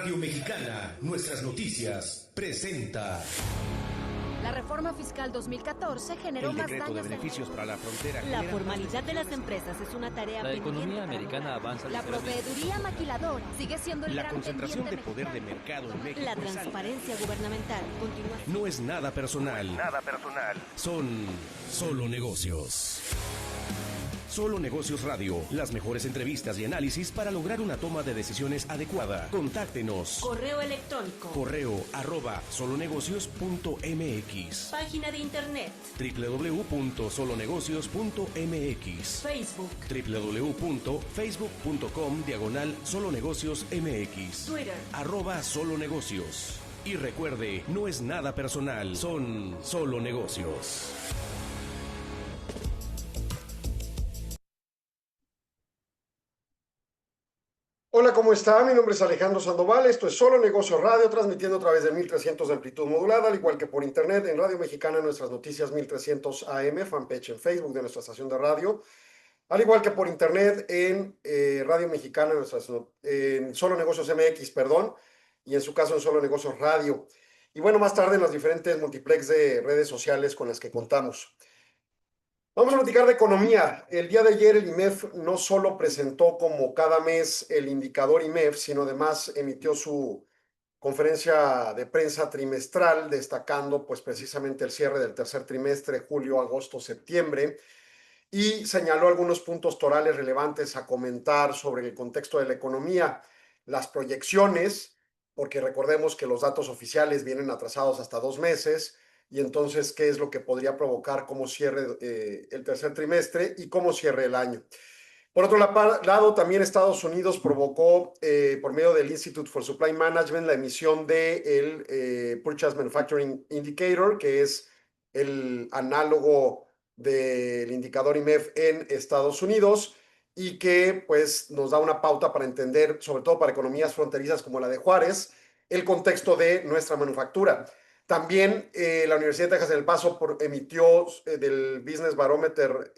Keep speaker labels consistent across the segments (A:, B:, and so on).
A: Radio Mexicana, nuestras noticias, presenta.
B: La reforma fiscal 2014 generó más daños.
C: El decreto de beneficios para la frontera.
B: La formalidad de las empresas es una tarea
D: pendiente. La economía americana avanza.
B: La proveeduría maquiladora sigue siendo el
C: la
B: gran
C: concentración de
B: pendiente
C: poder de mercado en México.
B: La transparencia gubernamental continúa.
A: No es nada personal. Son solo negocios. Solo Negocios Radio, las mejores entrevistas y análisis para lograr una toma de decisiones adecuada. Contáctenos.
B: Correo electrónico.
A: correo@solonegocios.mx.
B: Página de internet.
A: www.solonegocios.mx.
B: Facebook.
A: www.facebook.com/solonegociosmx.
B: Twitter.
A: @solonegocios. Y recuerde, no es nada personal, son solo negocios.
E: Hola, ¿cómo está? Mi nombre es Alejandro Sandoval, esto es Solo Negocios Radio, transmitiendo a través de 1300 de amplitud modulada, al igual que por internet en Radio Mexicana, nuestras noticias 1300 AM, fanpage en Facebook de nuestra estación de radio, al igual que por internet en Radio Mexicana, en Solo Negocios MX, perdón, y en su caso en Solo Negocios Radio. Y bueno, más tarde en las diferentes multiplex de redes sociales con las que contamos. Vamos a platicar de economía. El día de ayer el IMEF no solo presentó como cada mes el indicador IMEF, sino además emitió su conferencia de prensa trimestral, destacando pues precisamente el cierre del tercer trimestre, julio, agosto, septiembre, y señaló algunos puntos torales relevantes a comentar sobre el contexto de la economía, las proyecciones, porque recordemos que los datos oficiales vienen atrasados hasta 2 meses, y entonces qué es lo que podría provocar cómo cierre el tercer trimestre y cómo cierre el año. Por otro lado, también Estados Unidos provocó, por medio del Institute for Supply Management, la emisión del Purchase Manufacturing Indicator, que es el análogo del indicador IMEF en Estados Unidos, y que pues nos da una pauta para entender, sobre todo para economías fronterizas como la de Juárez, el contexto de nuestra manufactura. También la Universidad de Texas en El Paso emitió del Business Barometer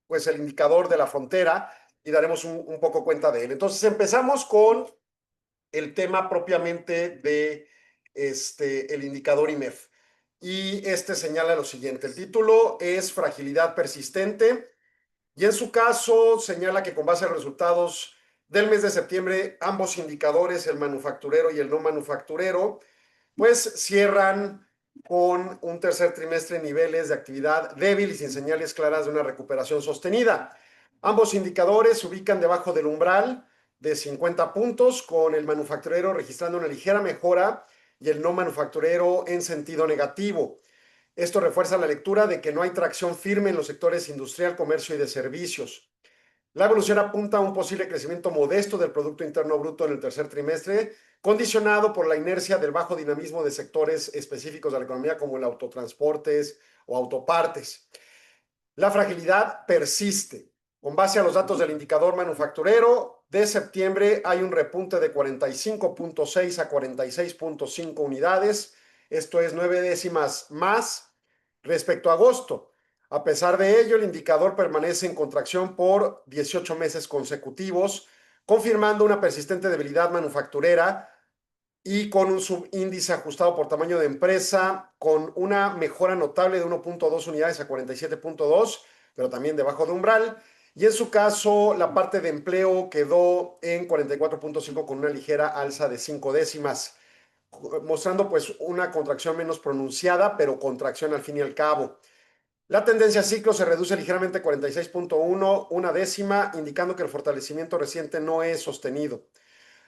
E: pues el indicador de la frontera y daremos un poco cuenta de él. Entonces empezamos con el tema propiamente de el indicador IMEF. Y señala lo siguiente, el título es Fragilidad persistente y en su caso señala que con base a los resultados del mes de septiembre, ambos indicadores, el manufacturero y el no manufacturero, pues cierran con un tercer trimestre en niveles de actividad débil y sin señales claras de una recuperación sostenida. Ambos indicadores se ubican debajo del umbral de 50 puntos, con el manufacturero registrando una ligera mejora y el no manufacturero en sentido negativo. Esto refuerza la lectura de que no hay tracción firme en los sectores industrial, comercio y de servicios. La evolución apunta a un posible crecimiento modesto del Producto Interno Bruto en el tercer trimestre, condicionado por la inercia del bajo dinamismo de sectores específicos de la economía como el autotransportes o autopartes. La fragilidad persiste. Con base a los datos del indicador manufacturero de septiembre hay un repunte de 45.6 a 46.5 unidades, esto es 9 décimas más respecto a agosto. A pesar de ello, el indicador permanece en contracción por 18 meses consecutivos, confirmando una persistente debilidad manufacturera y con un subíndice ajustado por tamaño de empresa, con una mejora notable de 1.2 unidades a 47.2, pero también debajo de umbral. Y en su caso, la parte de empleo quedó en 44.5 con una ligera alza de 5 décimas, mostrando pues una contracción menos pronunciada, pero contracción al fin y al cabo. La tendencia a ciclo se reduce ligeramente a 46.1, una décima, indicando que el fortalecimiento reciente no es sostenido.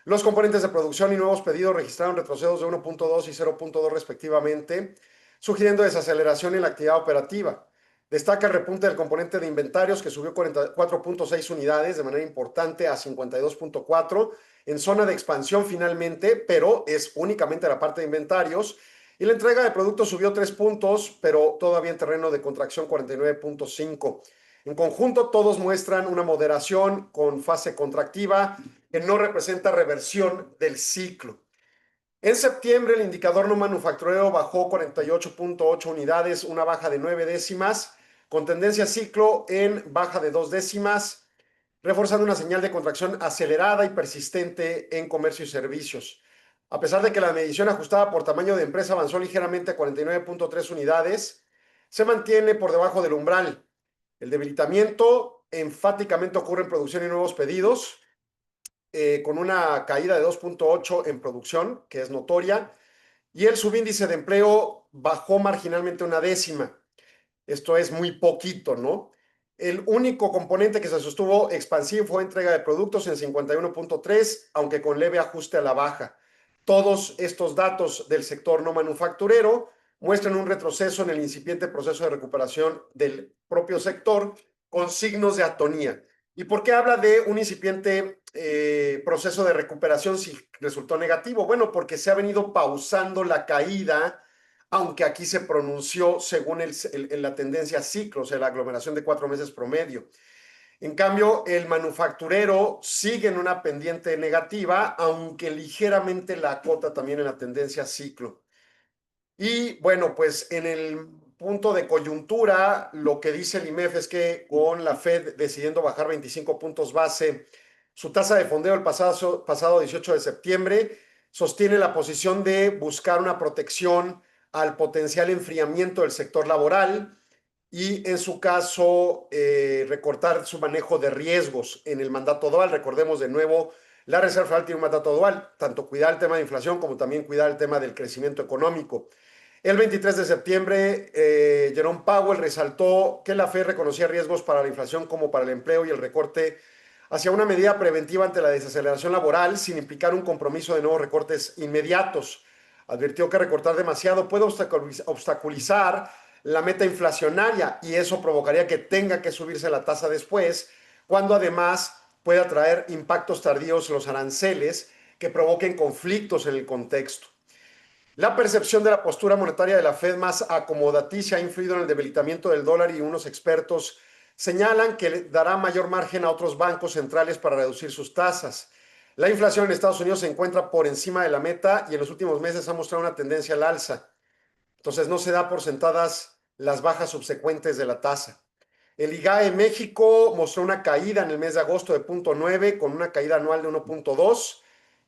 E: Los componentes de producción y nuevos pedidos registraron retrocesos de 1.2 y 0.2 respectivamente, sugiriendo desaceleración en la actividad operativa. Destaca el repunte del componente de inventarios, que subió 44.6 unidades de manera importante a 52.4, en zona de expansión finalmente, pero es únicamente la parte de inventarios. Y la entrega de productos subió 3 puntos, pero todavía en terreno de contracción 49.5. En conjunto, todos muestran una moderación con fase contractiva que no representa reversión del ciclo. En septiembre, el indicador no manufacturero bajó 48.8 unidades, una baja de 9 décimas, con tendencia a ciclo en baja de 2 décimas. reforzando una señal de contracción acelerada y persistente en comercio y servicios. A pesar de que la medición ajustada por tamaño de empresa avanzó ligeramente a 49.3 unidades, se mantiene por debajo del umbral. El debilitamiento enfáticamente ocurre en producción y nuevos pedidos, con una caída de 2.8 en producción, que es notoria, y el subíndice de empleo bajó marginalmente una décima. Esto es muy poquito, ¿no? El único componente que se sostuvo expansivo fue entrega de productos en 51.3, aunque con leve ajuste a la baja. Todos estos datos del sector no manufacturero muestran un retroceso en el incipiente proceso de recuperación del propio sector con signos de atonía. ¿Y por qué habla de un incipiente proceso de recuperación si resultó negativo? Bueno, porque se ha venido pausando la caída, aunque aquí se pronunció según la tendencia ciclo, o sea, la aglomeración de 4 meses promedio. En cambio, el manufacturero sigue en una pendiente negativa, aunque ligeramente la acota también en la tendencia ciclo. Y bueno, pues en el punto de coyuntura, lo que dice el IMEF es que con la Fed decidiendo bajar 25 puntos base, su tasa de fondeo el pasado 18 de septiembre sostiene la posición de buscar una protección al potencial enfriamiento del sector laboral y en su caso recortar su manejo de riesgos en el mandato dual. Recordemos de nuevo, la Reserva Federal tiene un mandato dual, tanto cuidar el tema de inflación como también cuidar el tema del crecimiento económico. El 23 de septiembre, Jerome Powell resaltó que la Fed reconocía riesgos para la inflación como para el empleo y el recorte hacia una medida preventiva ante la desaceleración laboral sin implicar un compromiso de nuevos recortes inmediatos. Advirtió que recortar demasiado puede obstaculizar la meta inflacionaria y eso provocaría que tenga que subirse la tasa después, cuando además puede traer impactos tardíos en los aranceles que provoquen conflictos en el contexto. La percepción de la postura monetaria de la Fed más acomodaticia ha influido en el debilitamiento del dólar y unos expertos señalan que le dará mayor margen a otros bancos centrales para reducir sus tasas. La inflación en Estados Unidos se encuentra por encima de la meta y en los últimos meses ha mostrado una tendencia al alza. Entonces no se da por sentadas las bajas subsecuentes de la tasa. El IGAE en México mostró una caída en el mes de agosto de 0.9 con una caída anual de 1.2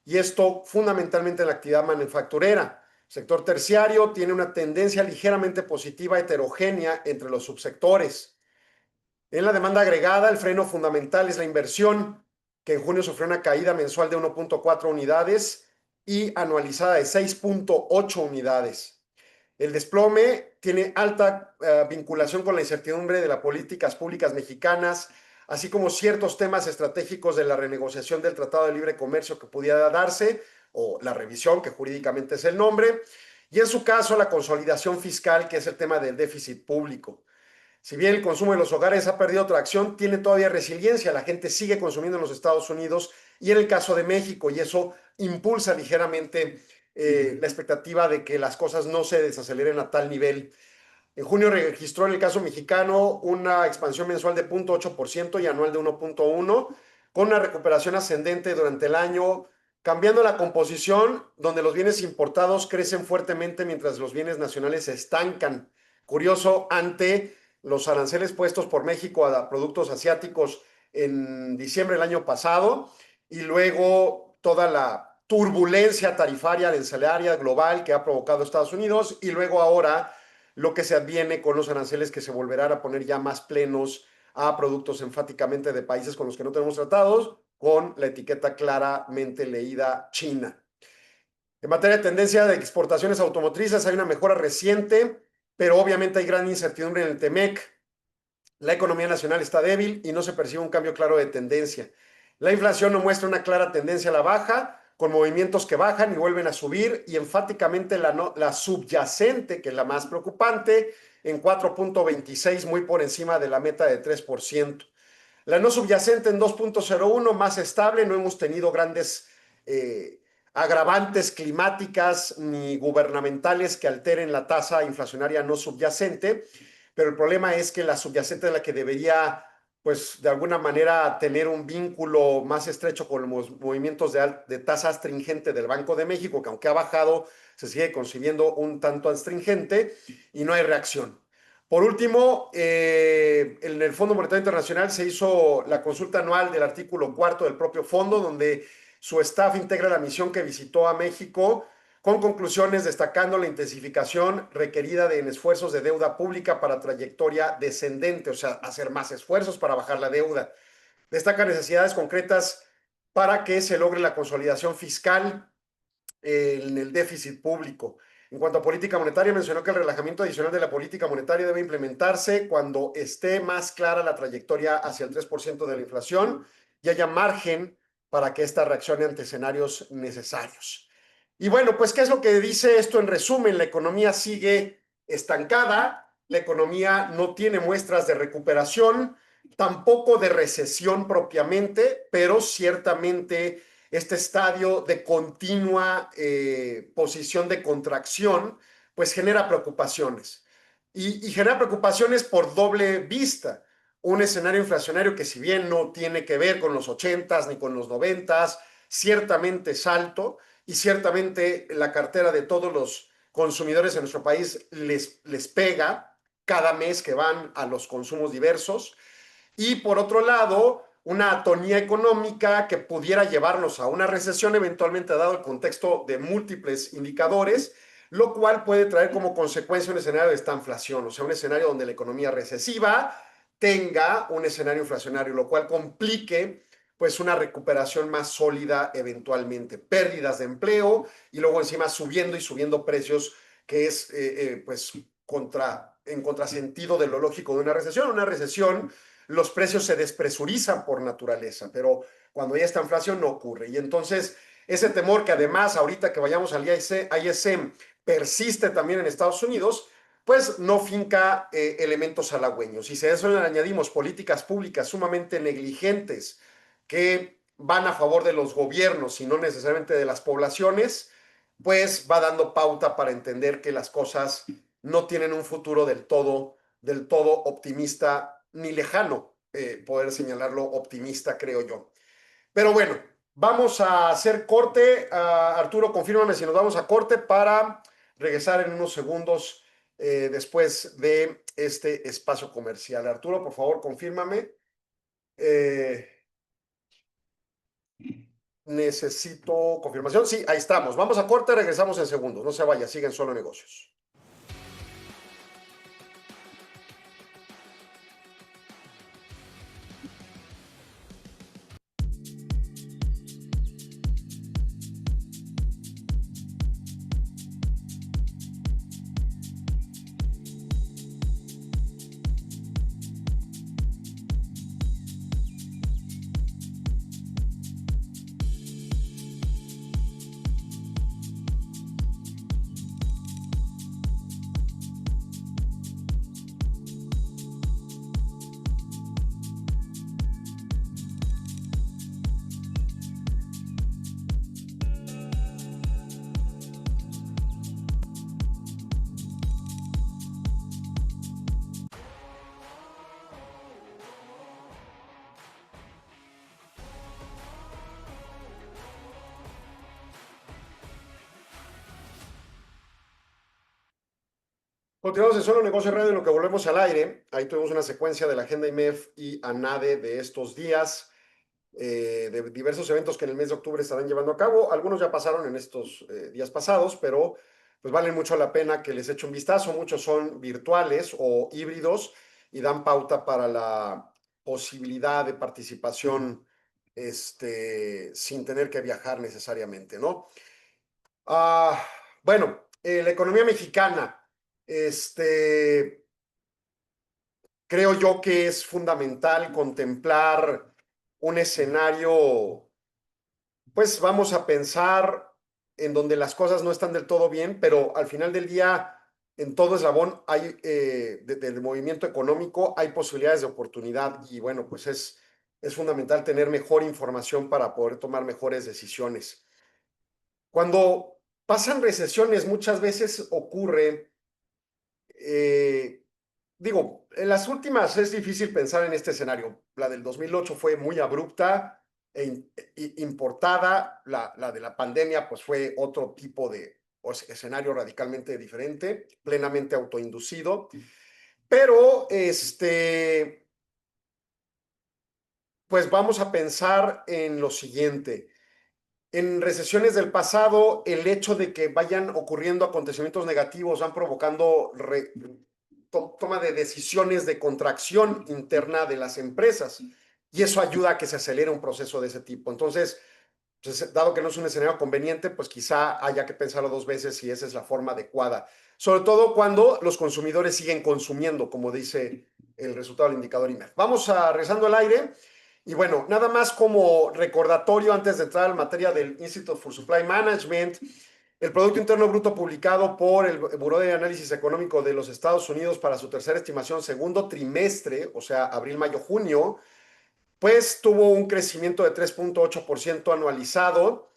E: y esto fundamentalmente en la actividad manufacturera. El sector terciario tiene una tendencia ligeramente positiva heterogénea entre los subsectores. En la demanda agregada, el freno fundamental es la inversión, que en junio sufrió una caída mensual de 1.4 unidades y anualizada de 6.8 unidades. El desplome tiene alta vinculación con la incertidumbre de las políticas públicas mexicanas, así como ciertos temas estratégicos de la renegociación del Tratado de Libre Comercio que pudiera darse, o la revisión, que jurídicamente es el nombre, y en su caso la consolidación fiscal, que es el tema del déficit público. Si bien el consumo de los hogares ha perdido tracción, tiene todavía resiliencia, la gente sigue consumiendo en los Estados Unidos y en el caso de México, y eso impulsa ligeramente la expectativa de que las cosas no se desaceleren a tal nivel. En junio registró en el caso mexicano una expansión mensual de 0.8% y anual de 1.1%, con una recuperación ascendente durante el año, cambiando la composición, donde los bienes importados crecen fuertemente mientras los bienes nacionales se estancan. Curioso, ante los aranceles puestos por México a productos asiáticos en diciembre del año pasado y luego toda la turbulencia tarifaria arancelaria global que ha provocado Estados Unidos y luego ahora lo que se adviene con los aranceles que se volverán a poner ya más plenos a productos enfáticamente de países con los que no tenemos tratados, con la etiqueta claramente leída China. En materia de tendencia de exportaciones automotrices hay una mejora reciente, pero obviamente hay gran incertidumbre en el TEMEC. La economía nacional está débil y no se percibe un cambio claro de tendencia. La inflación no muestra una clara tendencia a la baja, con movimientos que bajan y vuelven a subir, y enfáticamente la subyacente, que es la más preocupante, en 4.26, muy por encima de la meta de 3%. La no subyacente en 2.01, más estable, no hemos tenido grandes agravantes climáticas ni gubernamentales que alteren la tasa inflacionaria no subyacente, pero el problema es que la subyacente es la que debería, pues, de alguna manera tener un vínculo más estrecho con los movimientos de tasa astringente del Banco de México, que aunque ha bajado, se sigue concibiendo un tanto astringente y no hay reacción. Por último, en el Fondo Monetario Internacional se hizo la consulta anual del artículo cuarto del propio fondo, donde su staff integra la misión que visitó a México, con conclusiones destacando la intensificación requerida en esfuerzos de deuda pública para trayectoria descendente, o sea, hacer más esfuerzos para bajar la deuda. Destaca necesidades concretas para que se logre la consolidación fiscal en el déficit público. En cuanto a política monetaria, mencionó que el relajamiento adicional de la política monetaria debe implementarse cuando esté más clara la trayectoria hacia el 3% de la inflación y haya margen para que esta reaccione ante escenarios necesarios. Y bueno, pues, ¿qué es lo que dice esto en resumen? La economía sigue estancada, la economía no tiene muestras de recuperación, tampoco de recesión propiamente, pero ciertamente este estadio de continua posición de contracción, pues genera preocupaciones. Y genera preocupaciones por doble vista. Un escenario inflacionario que si bien no tiene que ver con los 80s ni con los 90s, ciertamente es alto y ciertamente la cartera de todos los consumidores en nuestro país les pega cada mes que van a los consumos diversos. Y por otro lado, una atonía económica que pudiera llevarnos a una recesión eventualmente dado el contexto de múltiples indicadores, lo cual puede traer como consecuencia un escenario de estanflación, o sea, un escenario donde la economía recesiva tenga un escenario inflacionario, lo cual complique pues una recuperación más sólida eventualmente, pérdidas de empleo y luego encima subiendo y subiendo precios, que es pues en contrasentido de lo lógico de una recesión. Una recesión, los precios se despresurizan por naturaleza, pero cuando ya está inflación no ocurre. Y entonces ese temor que además ahorita que vayamos al ISM persiste también en Estados Unidos, pues no finca elementos halagüeños. Y si a eso le añadimos políticas públicas sumamente negligentes que van a favor de los gobiernos y no necesariamente de las poblaciones, pues va dando pauta para entender que las cosas no tienen un futuro del todo optimista ni lejano, poder señalarlo optimista, creo yo. Pero bueno, vamos a hacer corte. Arturo, confírmame si nos vamos a corte para regresar en unos segundos después de este espacio comercial. Arturo, por favor, confírmame. Necesito confirmación. Sí, ahí estamos. Vamos a corte, regresamos en segundos. No se vaya, siguen Solo Negocios. Continuamos en Solo Negocio Radio en lo que volvemos al aire. Ahí tuvimos una secuencia de la agenda IMEF y ANADE de estos días, de diversos eventos que en el mes de octubre estarán llevando a cabo. Algunos ya pasaron en estos días pasados, pero pues valen mucho la pena que les eche un vistazo. Muchos son virtuales o híbridos y dan pauta para la posibilidad de participación sin tener que viajar necesariamente, ¿no? Bueno, la economía mexicana. Creo yo que es fundamental contemplar un escenario, pues vamos a pensar en donde las cosas no están del todo bien, pero al final del día, en todo eslabón hay, del movimiento económico, hay posibilidades de oportunidad y bueno, pues es fundamental tener mejor información para poder tomar mejores decisiones. Cuando pasan recesiones, muchas veces ocurre digo, en las últimas es difícil pensar en este escenario. La del 2008 fue muy abrupta e importada. La de la pandemia pues fue otro tipo de escenario radicalmente diferente, plenamente autoinducido. Pero, pues vamos a pensar en lo siguiente. En recesiones del pasado, el hecho de que vayan ocurriendo acontecimientos negativos van provocando toma de decisiones de contracción interna de las empresas y eso ayuda a que se acelere un proceso de ese tipo. Entonces, pues, dado que no es un escenario conveniente, pues quizá haya que pensarlo dos veces si esa es la forma adecuada. Sobre todo cuando los consumidores siguen consumiendo, como dice el resultado del indicador IMEF. Vamos a regresando al aire. Y bueno, nada más como recordatorio antes de entrar en materia del Institute for Supply Management, el Producto Interno Bruto publicado por el Buró de Análisis Económico de los Estados Unidos para su tercera estimación segundo trimestre, o sea, abril, mayo, junio, pues tuvo un crecimiento de 3.8% anualizado,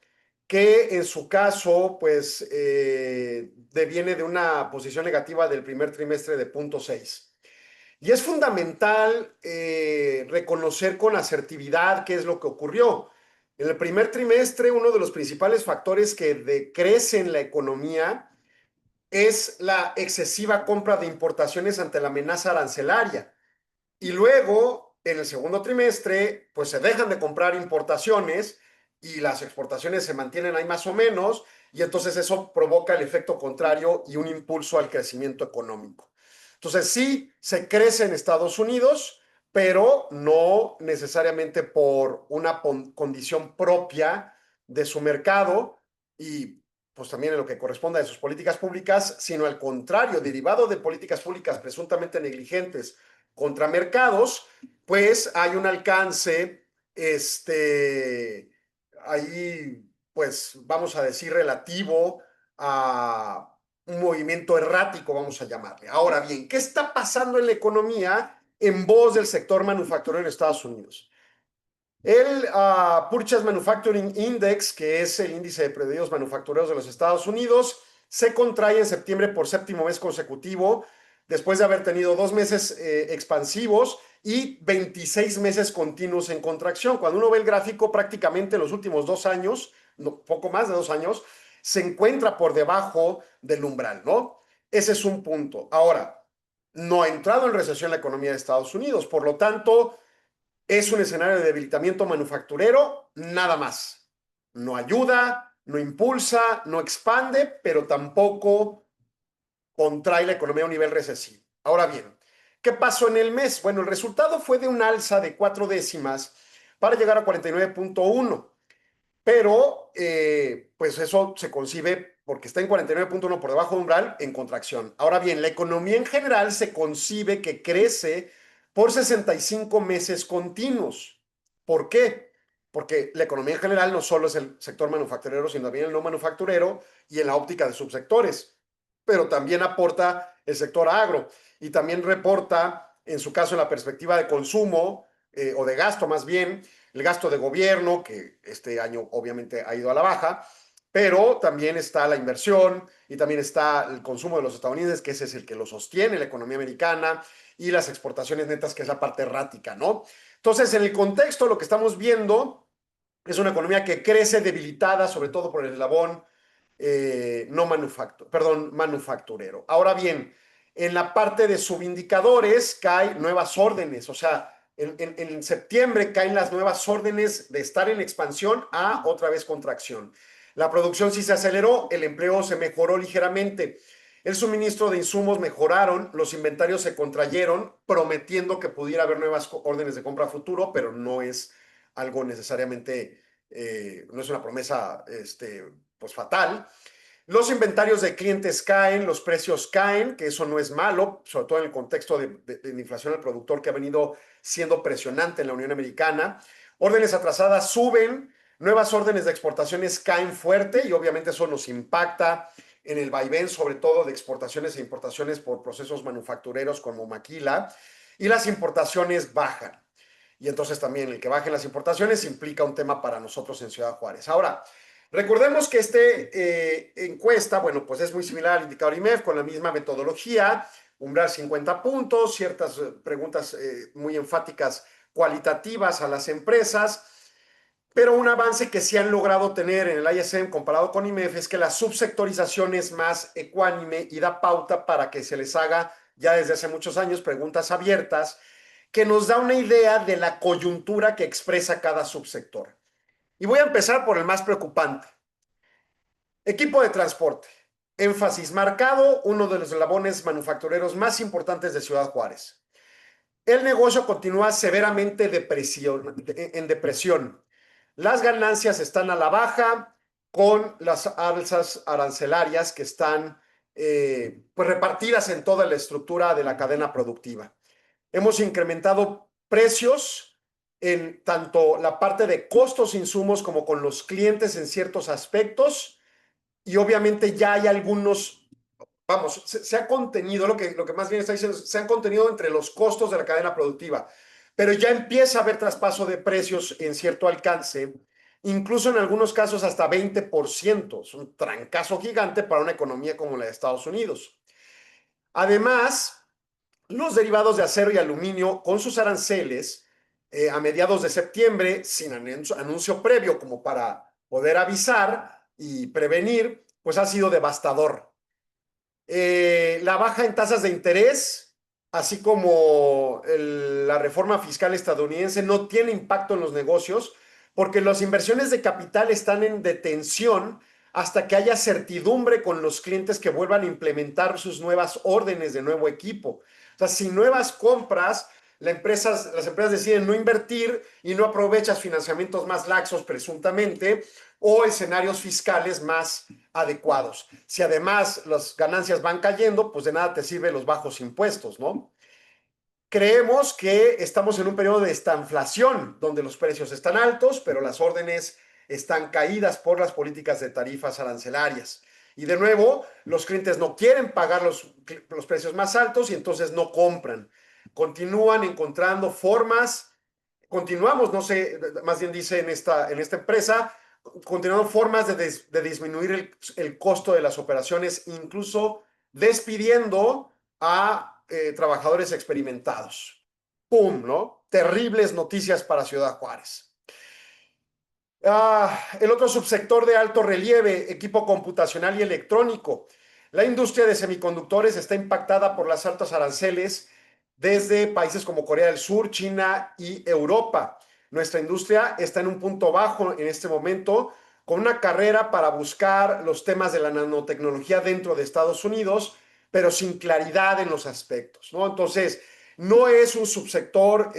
E: que en su caso, pues, deviene de una posición negativa del primer trimestre de 0.6. Y es fundamental reconocer con asertividad qué es lo que ocurrió. En el primer trimestre, uno de los principales factores que decrecen la economía es la excesiva compra de importaciones ante la amenaza arancelaria. Y luego, en el segundo trimestre, pues se dejan de comprar importaciones y las exportaciones se mantienen ahí más o menos, y entonces eso provoca el efecto contrario y un impulso al crecimiento económico. Entonces sí, se crece en Estados Unidos, pero no necesariamente por una condición propia de su mercado y pues también en lo que corresponde a sus políticas públicas, sino al contrario, derivado de políticas públicas presuntamente negligentes contra mercados, pues hay un alcance, ahí, pues vamos a decir, relativo a un movimiento errático, vamos a llamarle. Ahora bien, ¿qué está pasando en la economía en voz del sector manufacturero en Estados Unidos? El Purchase Manufacturing Index, que es el índice de pedidos manufactureros de los Estados Unidos, se contrae en septiembre por séptimo mes consecutivo, después de haber tenido 2 meses expansivos y 26 meses continuos en contracción. Cuando uno ve el gráfico, prácticamente en los últimos 2 años, no, poco más de 2 años, se encuentra por debajo del umbral, ¿no? Ese es un punto. Ahora, no ha entrado en recesión la economía de Estados Unidos, por lo tanto, es un escenario de debilitamiento manufacturero, nada más. No ayuda, no impulsa, no expande, pero tampoco contrae la economía a un nivel recesivo. Ahora bien, ¿qué pasó en el mes? Bueno, el resultado fue de un alza de 4 décimas para llegar a 49.1, pero pues eso se concibe porque está en 49.1 por debajo de umbral en contracción. Ahora bien, la economía en general se concibe que crece por 65 meses continuos. ¿Por qué? Porque la economía en general no solo es el sector manufacturero, sino también el no manufacturero y en la óptica de subsectores, pero también aporta el sector agro y también reporta, en su caso, en la perspectiva de consumo o de gasto más bien, el gasto de gobierno, que este año obviamente ha ido a la baja, pero también está la inversión y también está el consumo de los estadounidenses, que ese es el que lo sostiene la economía americana, y las exportaciones netas, que es la parte errática, ¿no? Entonces, en el contexto, lo que estamos viendo es una economía que crece debilitada, sobre todo por el eslabón no manufacturero. Ahora bien, en la parte de subindicadores caen nuevas órdenes, o sea, en septiembre caen las nuevas órdenes de estar en expansión a otra vez contracción. La producción sí se aceleró, el empleo se mejoró ligeramente, el suministro de insumos mejoraron, los inventarios se contrayeron, prometiendo que pudiera haber nuevas órdenes de compra a futuro, pero no es algo necesariamente, no es una promesa pues fatal. Los inventarios de clientes caen, los precios caen, que eso no es malo, sobre todo en el contexto de inflación al productor que ha venido siendo presionante en la Unión Americana. Órdenes atrasadas suben, nuevas órdenes de exportaciones caen fuerte y obviamente eso nos impacta en el vaivén, sobre todo de exportaciones e importaciones por procesos manufactureros como maquila, y las importaciones bajan. Y entonces también el que bajen las importaciones implica un tema para nosotros en Ciudad Juárez. Ahora, recordemos que esta encuesta, bueno, pues es muy similar al indicador IMEF, con la misma metodología, umbral 50 puntos, ciertas preguntas muy enfáticas cualitativas a las empresas, pero un avance que sí han logrado tener en el ISM comparado con IMEF es que la subsectorización es más ecuánime y da pauta para que se les haga ya desde hace muchos años, Preguntas Abiertas, que nos da una idea de la coyuntura que expresa cada subsector. Y voy a empezar por el más preocupante. Equipo de transporte. Énfasis marcado, uno de los eslabones manufactureros más importantes de Ciudad Juárez. El negocio continúa severamente en depresión. Las ganancias están a la baja con las alzas arancelarias que están pues repartidas en toda la estructura de la cadena productiva. Hemos incrementado precios en tanto la parte de costos, insumos, como con los clientes en ciertos aspectos, y obviamente ya hay algunos, vamos, se ha contenido, lo que más bien está diciendo, se han contenido entre los costos de la cadena productiva, pero ya empieza a haber traspaso de precios en cierto alcance, incluso en algunos casos hasta 20%. Es un trancazo gigante para una economía como la de Estados Unidos. Además, los derivados de acero y aluminio con sus aranceles a mediados de septiembre, sin anuncio previo como para poder avisar y prevenir, pues ha sido devastador. La baja en tasas de interés, así como la reforma fiscal estadounidense, no tiene impacto en los negocios porque las inversiones de capital están en detención hasta que haya certidumbre con los clientes que vuelvan a implementar sus nuevas órdenes de nuevo equipo. O sea, sin nuevas compras, las empresas deciden no invertir y no aprovechas financiamientos más laxos presuntamente o escenarios fiscales más adecuados. Si además las ganancias van cayendo, pues de nada te sirven los bajos impuestos, ¿no? Creemos que estamos en un periodo de estanflación, donde los precios están altos, pero las órdenes están caídas por las políticas de tarifas arancelarias. Y de nuevo, los clientes no quieren pagar los precios más altos y entonces no compran. Continúan encontrando formas, continuamos, no sé, más bien dice en esta empresa, continuando formas de disminuir el costo de las operaciones, incluso despidiendo a trabajadores experimentados. ¡Pum! ¿No? Terribles noticias para Ciudad Juárez. El otro subsector de alto relieve, equipo computacional y electrónico. La industria de semiconductores está impactada por las altas aranceles desde países como Corea del Sur, China y Europa. Nuestra industria está en un punto bajo en este momento, con una carrera para buscar los temas de la nanotecnología dentro de Estados Unidos, pero sin claridad en los aspectos, ¿no? Entonces, no es un subsector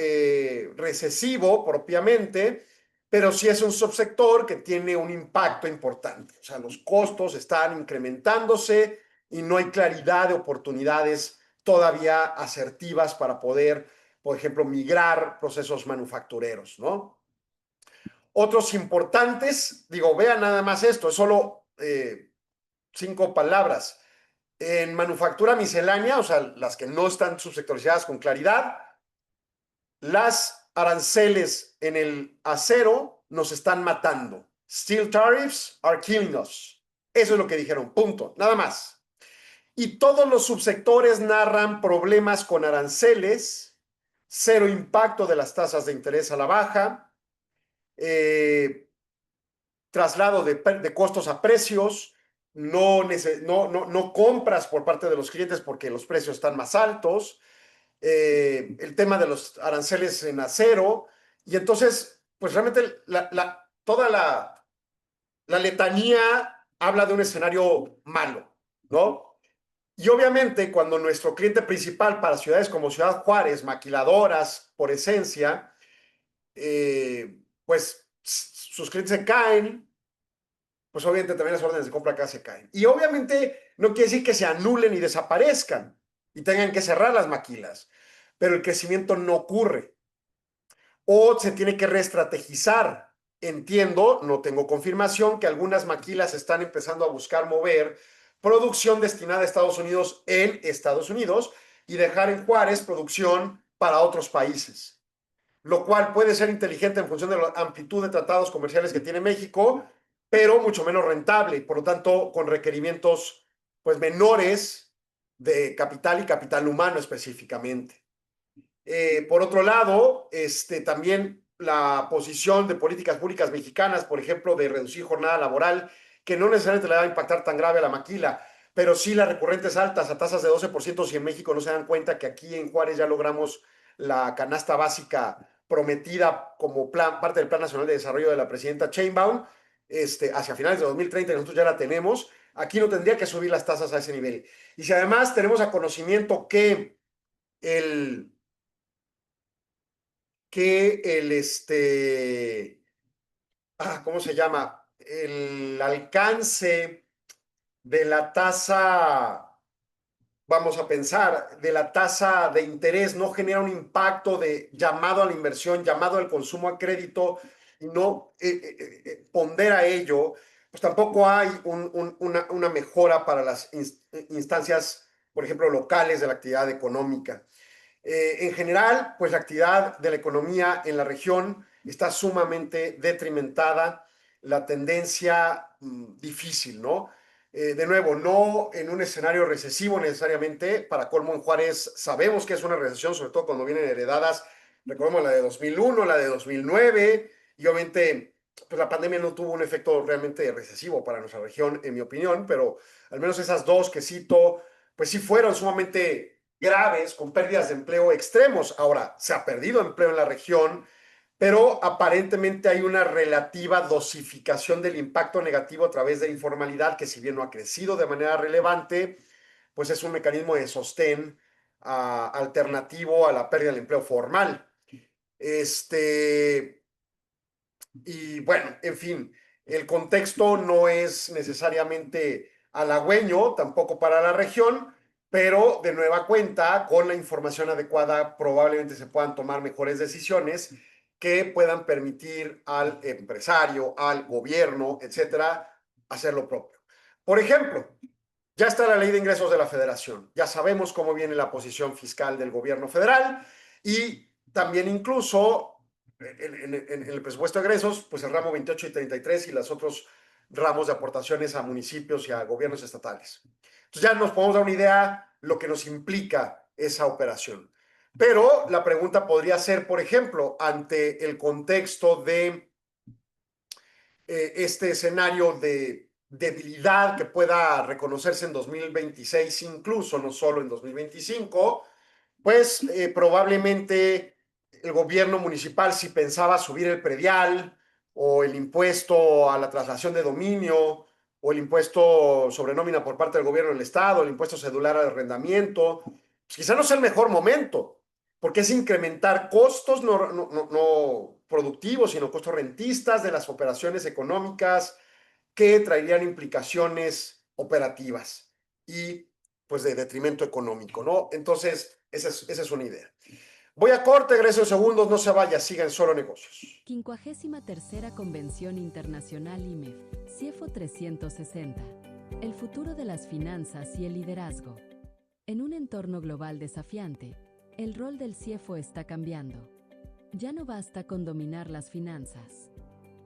E: recesivo propiamente, pero sí es un subsector que tiene un impacto importante. O sea, los costos están incrementándose y no hay claridad de oportunidades todavía asertivas para poder, por ejemplo, migrar procesos manufactureros, ¿no? Otros importantes, digo, vean nada más esto, es solo 5 palabras. En manufactura miscelánea, o sea, las que no están subsectorizadas con claridad, las aranceles en el acero nos están matando. Steel tariffs are killing us. Eso es lo que dijeron, punto, nada más. Y todos los subsectores narran problemas con aranceles, cero impacto de las tasas de interés a la baja, traslado de costos a precios, no compras por parte de los clientes porque los precios están más altos, el tema de los aranceles en acero, y entonces, pues realmente toda la letanía habla de un escenario malo, ¿no? Y obviamente cuando nuestro cliente principal para ciudades como Ciudad Juárez, maquiladoras por esencia, pues sus clientes se caen, pues obviamente también las órdenes de compra acá se caen. Y obviamente no quiere decir que se anulen y desaparezcan y tengan que cerrar las maquilas, pero el crecimiento no ocurre. O se tiene que reestrategizar. Entiendo, no tengo confirmación, que algunas maquilas están empezando a buscar mover producción destinada a Estados Unidos en Estados Unidos y dejar en Juárez producción para otros países, lo cual puede ser inteligente en función de la amplitud de tratados comerciales que tiene México, pero mucho menos rentable y por lo tanto con requerimientos pues menores de capital y capital humano específicamente. Por otro lado, también la posición de políticas públicas mexicanas, por ejemplo, de reducir jornada laboral, que no necesariamente le va a impactar tan grave a la maquila, pero sí las recurrentes altas a tasas de 12%, si en México no se dan cuenta que aquí en Juárez ya logramos la canasta básica prometida como parte del Plan Nacional de Desarrollo de la presidenta Sheinbaum, hacia finales de 2030, nosotros ya la tenemos, aquí no tendría que subir las tasas a ese nivel. Y si además tenemos a conocimiento que ¿cómo se llama? El alcance de la tasa, vamos a pensar, de la tasa de interés no genera un impacto de llamado a la inversión, llamado al consumo a crédito y no pondera ello, pues tampoco hay una mejora para las instancias, por ejemplo, locales de la actividad económica. En general, pues la actividad de la economía en la región está sumamente detrimentada, la tendencia difícil, ¿no? De nuevo, no en un escenario recesivo necesariamente, para colmo en Juárez sabemos que es una recesión, sobre todo cuando vienen heredadas, recordemos la de 2001, la de 2009, y obviamente pues la pandemia no tuvo un efecto realmente recesivo para nuestra región, en mi opinión, pero al menos esas dos que cito, pues sí fueron sumamente graves, con pérdidas de empleo extremos. Ahora, se ha perdido empleo en la región, pero aparentemente hay una relativa dosificación del impacto negativo a través de informalidad, que si bien no ha crecido de manera relevante, pues es un mecanismo de sostén alternativo a la pérdida del empleo formal. Y bueno, en fin, el contexto no es necesariamente halagüeño tampoco para la región, pero de nueva cuenta, con la información adecuada, probablemente se puedan tomar mejores decisiones que puedan permitir al empresario, al gobierno, etcétera, hacer lo propio. Por ejemplo, ya está la ley de ingresos de la federación, ya sabemos cómo viene la posición fiscal del gobierno federal y también incluso en el presupuesto de egresos, pues el ramo 28 y 33 y los otros ramos de aportaciones a municipios y a gobiernos estatales. Entonces ya nos podemos dar una idea lo que nos implica esa operación. Pero la pregunta podría ser, por ejemplo, ante el contexto de este escenario de debilidad que pueda reconocerse en 2026, incluso no solo en 2025, pues probablemente el gobierno municipal, si pensaba subir el predial o el impuesto a la traslación de dominio o el impuesto sobre nómina por parte del gobierno del estado, el impuesto cedular al arrendamiento, pues quizá no sea el mejor momento, porque es incrementar costos no productivos, sino costos rentistas de las operaciones económicas que traerían implicaciones operativas y pues de detrimento económico, ¿no? Entonces, esa es una idea. Voy a corte, regreso en segundos, no se vaya, siga en Solo Negocios.
D: 53ª Convención Internacional IMEF, CIEFO 360. El futuro de las finanzas y el liderazgo. En un entorno global desafiante, el rol del CIEFO está cambiando. Ya no basta con dominar las finanzas.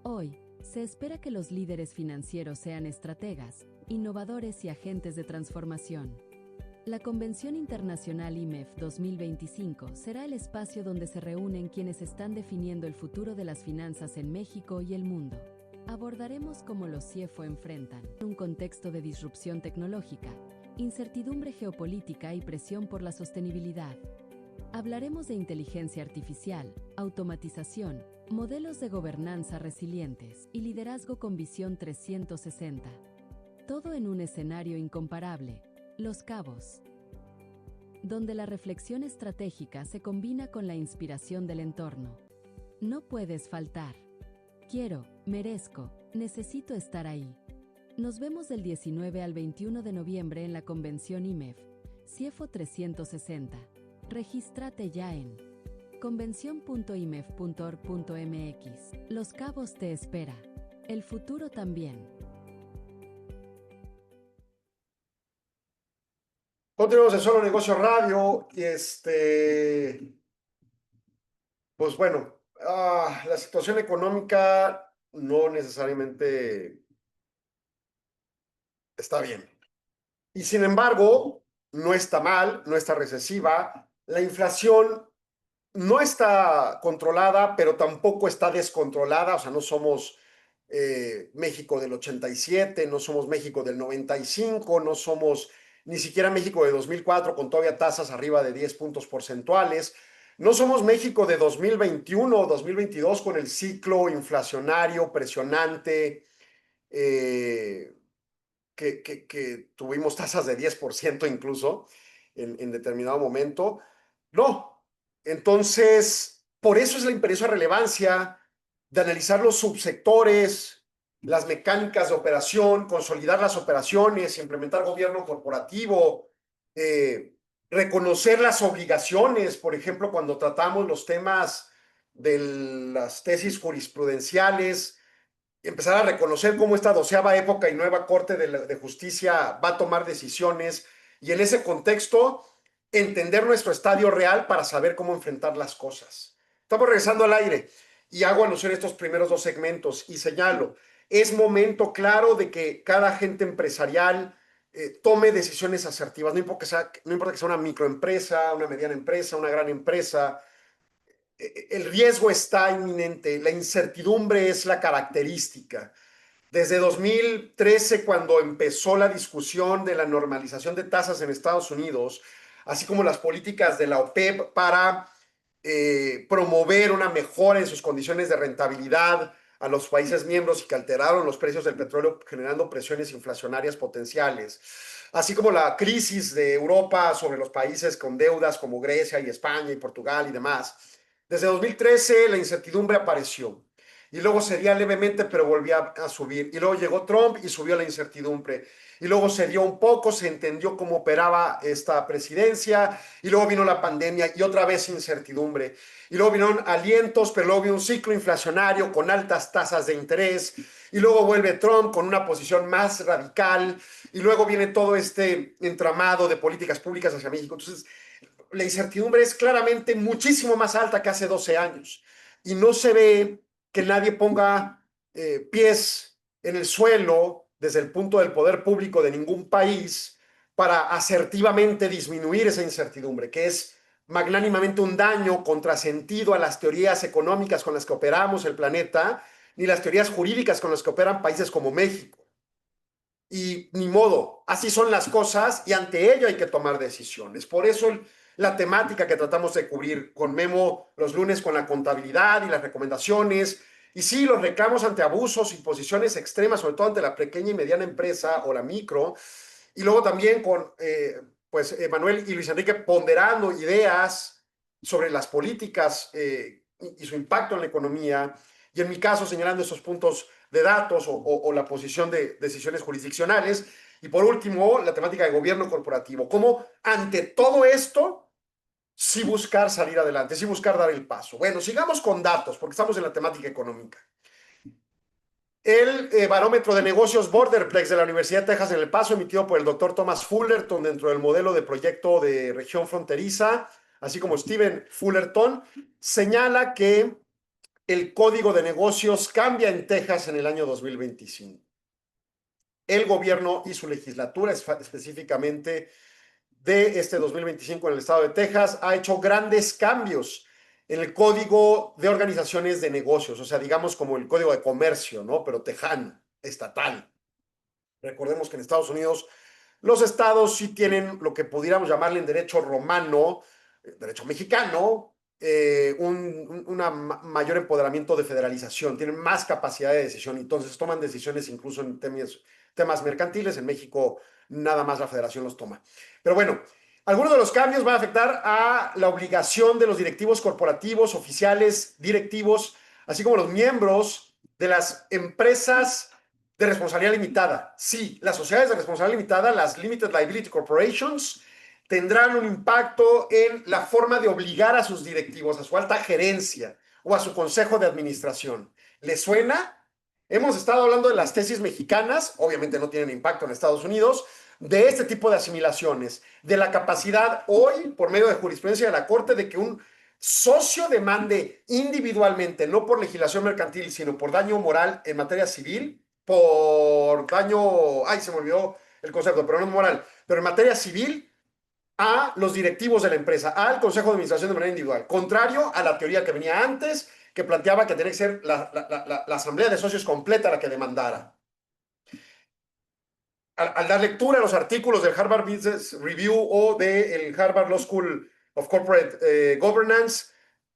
D: Hoy, se espera que los líderes financieros sean estrategas, innovadores y agentes de transformación. La Convención Internacional IMEF 2025 será el espacio donde se reúnen quienes están definiendo el futuro de las finanzas en México y el mundo. Abordaremos cómo los CIEFO enfrentan un contexto de disrupción tecnológica, incertidumbre geopolítica y presión por la sostenibilidad. Hablaremos de inteligencia artificial, automatización, modelos de gobernanza resilientes y liderazgo con visión 360. Todo en un escenario incomparable, Los Cabos, donde la reflexión estratégica se combina con la inspiración del entorno. No puedes faltar. Quiero, merezco, necesito estar ahí. Nos vemos del 19 al 21 de noviembre en la Convención IMEF, CIEFO 360. Regístrate ya en convención.imef.org.mx. Los Cabos te espera. El futuro también.
E: Continuamos en Solo Negocios Radio y pues bueno, la situación económica no necesariamente está bien. Y sin embargo, no está mal, no está recesiva. La inflación no está controlada, pero tampoco está descontrolada, o sea, no somos México del 87, no somos México del 95, no somos ni siquiera México de 2004 con todavía tasas arriba de 10 puntos porcentuales. No somos México de 2021 o 2022 con el ciclo inflacionario presionante que tuvimos tasas de 10% incluso en determinado momento. No. Entonces, por eso es la imperiosa relevancia de analizar los subsectores, las mecánicas de operación, consolidar las operaciones, implementar gobierno corporativo, reconocer las obligaciones, por ejemplo, cuando tratamos los temas de las tesis jurisprudenciales, empezar a reconocer cómo esta 12ª época y nueva Corte de Justicia va a tomar decisiones y en ese contexto entender nuestro estadio real para saber cómo enfrentar las cosas. Estamos regresando al aire y hago alusión a estos primeros 2 segmentos y señalo, es momento claro de que cada agente empresarial tome decisiones asertivas, no importa que sea una microempresa, una mediana empresa, una gran empresa. El riesgo está inminente, la incertidumbre es la característica. Desde 2013, cuando empezó la discusión de la normalización de tasas en Estados Unidos, así como las políticas de la OPEP para promover una mejora en sus condiciones de rentabilidad a los países miembros y que alteraron los precios del petróleo, generando presiones inflacionarias potenciales, así como la crisis de Europa sobre los países con deudas como Grecia y España y Portugal y demás. Desde 2013 la incertidumbre apareció y luego cedía levemente, pero volvía a subir. Y luego llegó Trump y subió la incertidumbre. Y luego se dio un poco, se entendió cómo operaba esta presidencia. Y luego vino la pandemia y otra vez incertidumbre. Y luego vinieron alientos, pero luego vino un ciclo inflacionario con altas tasas de interés. Y luego vuelve Trump con una posición más radical. Y luego viene todo este entramado de políticas públicas hacia México. Entonces, la incertidumbre es claramente muchísimo más alta que hace 12 años. Y no se ve que nadie ponga pies en el suelo desde el punto del poder público de ningún país para asertivamente disminuir esa incertidumbre, que es magnánimamente un daño contrasentido a las teorías económicas con las que operamos el planeta, ni las teorías jurídicas con las que operan países como México. Y ni modo, así son las cosas y ante ello hay que tomar decisiones. Por eso la temática que tratamos de cubrir con Memo los lunes con la contabilidad y las recomendaciones, y sí, los reclamos ante abusos y posiciones extremas, sobre todo ante la pequeña y mediana empresa o la micro, y luego también con pues Manuel y Luis Enrique ponderando ideas sobre las políticas y su impacto en la economía, y en mi caso señalando esos puntos de datos o la posición de decisiones jurisdiccionales, y por último, la temática de gobierno corporativo. Cómo ante todo esto, sí buscar salir adelante, sí buscar dar el paso. Bueno, sigamos con datos, porque estamos en la temática económica. El barómetro de negocios Borderplex de la Universidad de Texas en El Paso, emitido por el doctor Thomas Fullerton dentro del modelo de proyecto de región fronteriza, así como Steven Fullerton, señala que el código de negocios cambia en Texas en el año 2025. El gobierno y su legislatura, específicamente de este 2025 en el estado de Texas, ha hecho grandes cambios en el código de organizaciones de negocios, o sea, digamos como el código de comercio, ¿no? Pero tejano, estatal. Recordemos que en Estados Unidos los estados sí tienen lo que pudiéramos llamarle en derecho romano, derecho mexicano, un mayor empoderamiento de federalización, tienen más capacidad de decisión, entonces toman decisiones incluso en temas mercantiles. En México nada más la federación los toma. Pero bueno, algunos de los cambios van a afectar a la obligación de los directivos corporativos, oficiales, directivos, así como los miembros de las empresas de responsabilidad limitada. Sí, las sociedades de responsabilidad limitada, las Limited Liability Corporations, tendrán un impacto en la forma de obligar a sus directivos, a su alta gerencia o a su consejo de administración. ¿Les suena? Hemos estado hablando de las tesis mexicanas, obviamente no tienen impacto en Estados Unidos, de este tipo de asimilaciones, de la capacidad hoy, por medio de jurisprudencia de la Corte, de que un socio demande individualmente, no por legislación mercantil, sino por daño moral en materia civil, por daño, se me olvidó el concepto, pero no moral, pero en materia civil, a los directivos de la empresa, al consejo de administración de manera individual, contrario a la teoría que venía antes, que planteaba que tenía que ser la asamblea de socios completa la que demandara. Al dar lectura a los artículos del Harvard Business Review o del Harvard Law School of Corporate Governance,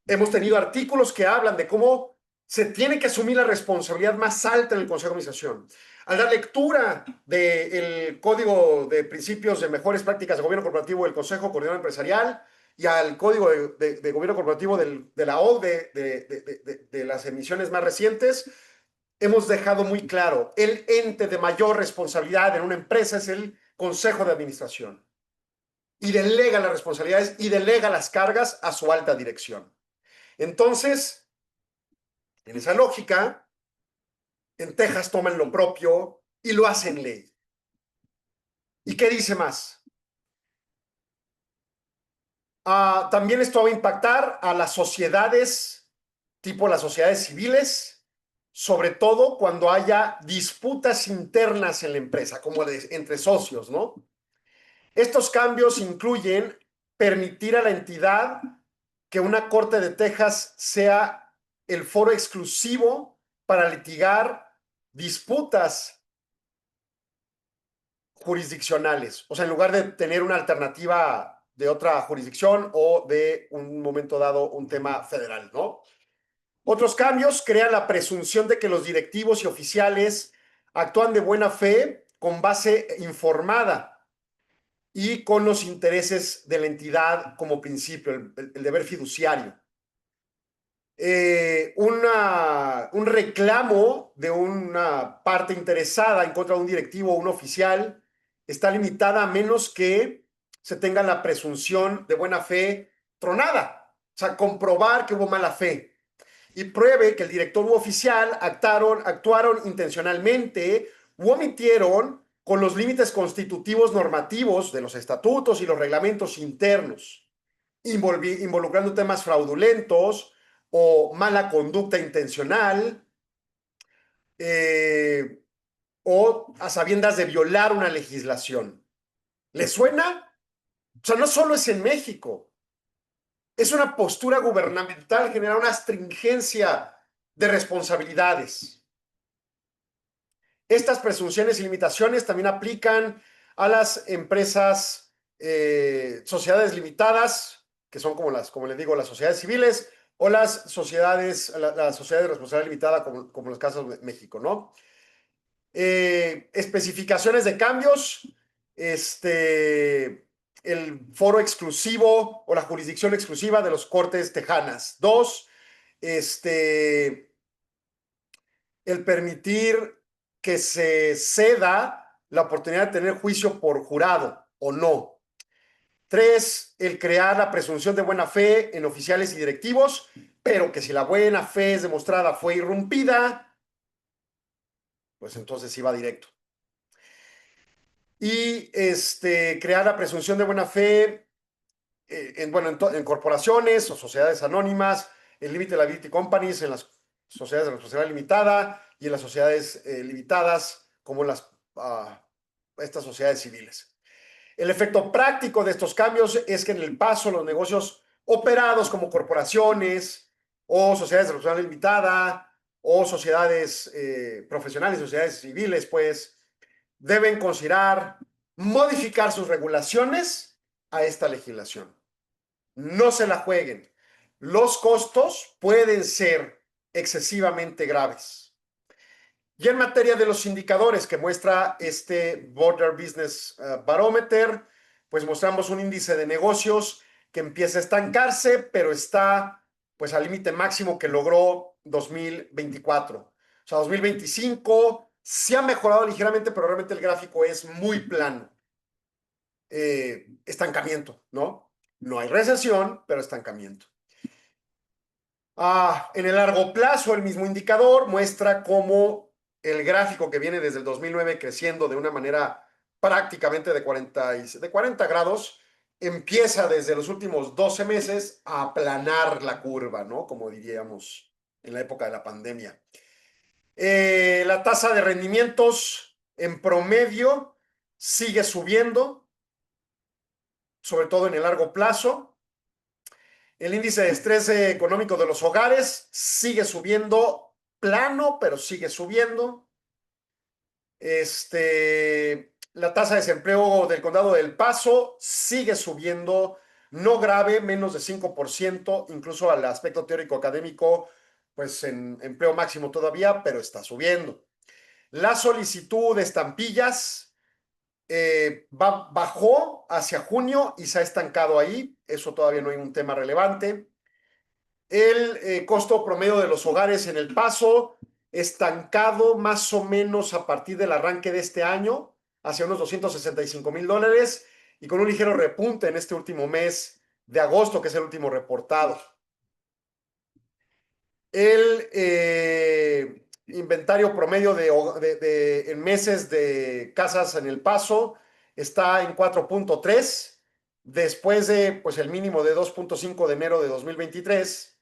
E: hemos tenido artículos que hablan de cómo se tiene que asumir la responsabilidad más alta en el Consejo de Administración. Al dar lectura del Código de Principios de Mejores Prácticas de Gobierno Corporativo del Consejo Coordinador Empresarial y al Código de Gobierno Corporativo de la OCDE de las emisiones más recientes, hemos dejado muy claro, el ente de mayor responsabilidad en una empresa es el Consejo de Administración. Y delega las responsabilidades y delega las cargas a su alta dirección. Entonces, en esa lógica, en Texas toman lo propio y lo hacen ley. ¿Y qué dice más? También esto va a impactar a las sociedades, tipo las sociedades civiles, sobre todo cuando haya disputas internas en la empresa, como entre socios, ¿no? Estos cambios incluyen permitir a la entidad que una corte de Texas sea el foro exclusivo para litigar disputas jurisdiccionales. O sea, en lugar de tener una alternativa de otra jurisdicción o de un momento dado un tema federal, ¿no? Otros cambios crean la presunción de que los directivos y oficiales actúan de buena fe con base informada y con los intereses de la entidad como principio, el deber fiduciario. Un reclamo de una parte interesada en contra de un directivo o un oficial está limitada a menos que se tenga la presunción de buena fe tronada, o sea, comprobar que hubo mala fe y pruebe que el director u oficial actuaron intencionalmente u omitieron con los límites constitutivos normativos de los estatutos y los reglamentos internos, involucrando temas fraudulentos o mala conducta intencional, o a sabiendas de violar una legislación. ¿Le suena? O sea, no solo es en México. Es una postura gubernamental, genera una astringencia de responsabilidades. Estas presunciones y limitaciones también aplican a las empresas, sociedades limitadas, que son como les digo, las sociedades civiles, o las sociedades de responsabilidad limitada, como los casos de México, ¿no? Especificaciones de cambios, el foro exclusivo o la jurisdicción exclusiva de los cortes tejanas. 2, el permitir que se ceda la oportunidad de tener juicio por jurado o no. 3, el crear la presunción de buena fe en oficiales y directivos, pero que si la buena fe es demostrada fue irrumpida, pues entonces sí va directo. Y crear la presunción de buena fe en corporaciones o sociedades anónimas, en limited liability companies, en las sociedades de responsabilidad limitada y en las sociedades limitadas, como estas sociedades civiles. El efecto práctico de estos cambios es que en el paso los negocios operados como corporaciones o sociedades de responsabilidad limitada o sociedades profesionales, sociedades civiles, pues, deben considerar modificar sus regulaciones a esta legislación. No se la jueguen. Los costos pueden ser excesivamente graves. Y en materia de los indicadores que muestra este Border Business Barometer, pues mostramos un índice de negocios que empieza a estancarse, pero está pues al límite máximo que logró 2024. O sea, 2025 sí ha mejorado ligeramente, pero realmente el gráfico es muy plano. Estancamiento, ¿no? No hay recesión, pero estancamiento. En el largo plazo, el mismo indicador muestra cómo el gráfico que viene desde el 2009 creciendo de una manera prácticamente de 40 grados, empieza desde los últimos 12 meses a aplanar la curva, ¿no? Como diríamos en la época de la pandemia. La tasa de rendimientos en promedio sigue subiendo, sobre todo en el largo plazo. El índice de estrés económico de los hogares sigue subiendo, plano, pero sigue subiendo. La tasa de desempleo del condado del Paso sigue subiendo, no grave, menos de 5%, incluso al aspecto teórico académico, pues en empleo máximo todavía, pero está subiendo. La solicitud de estampillas bajó hacia junio y se ha estancado ahí, eso todavía no hay un tema relevante. El costo promedio de los hogares en El Paso estancado más o menos a partir del arranque de este año, hacia unos $265,000 y con un ligero repunte en este último mes de agosto, que es el último reportado. El inventario promedio en meses de casas en El Paso está en 4.3, después de pues, el mínimo de 2.5 de enero de 2023,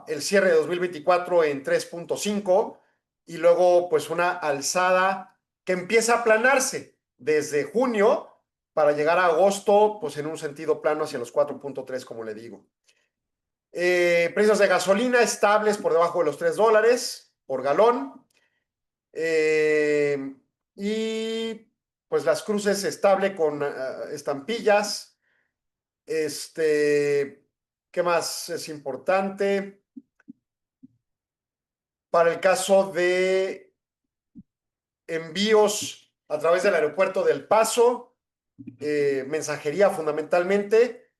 E: el cierre de 2024 en 3.5 y luego pues una alzada que empieza a aplanarse desde junio para llegar a agosto pues en un sentido plano hacia los 4.3, como le digo. Precios de gasolina estables por debajo de los $3 por galón. Y pues las cruces estable con estampillas. ¿Qué más es importante? Para el caso de envíos a través del aeropuerto del Paso, mensajería fundamentalmente,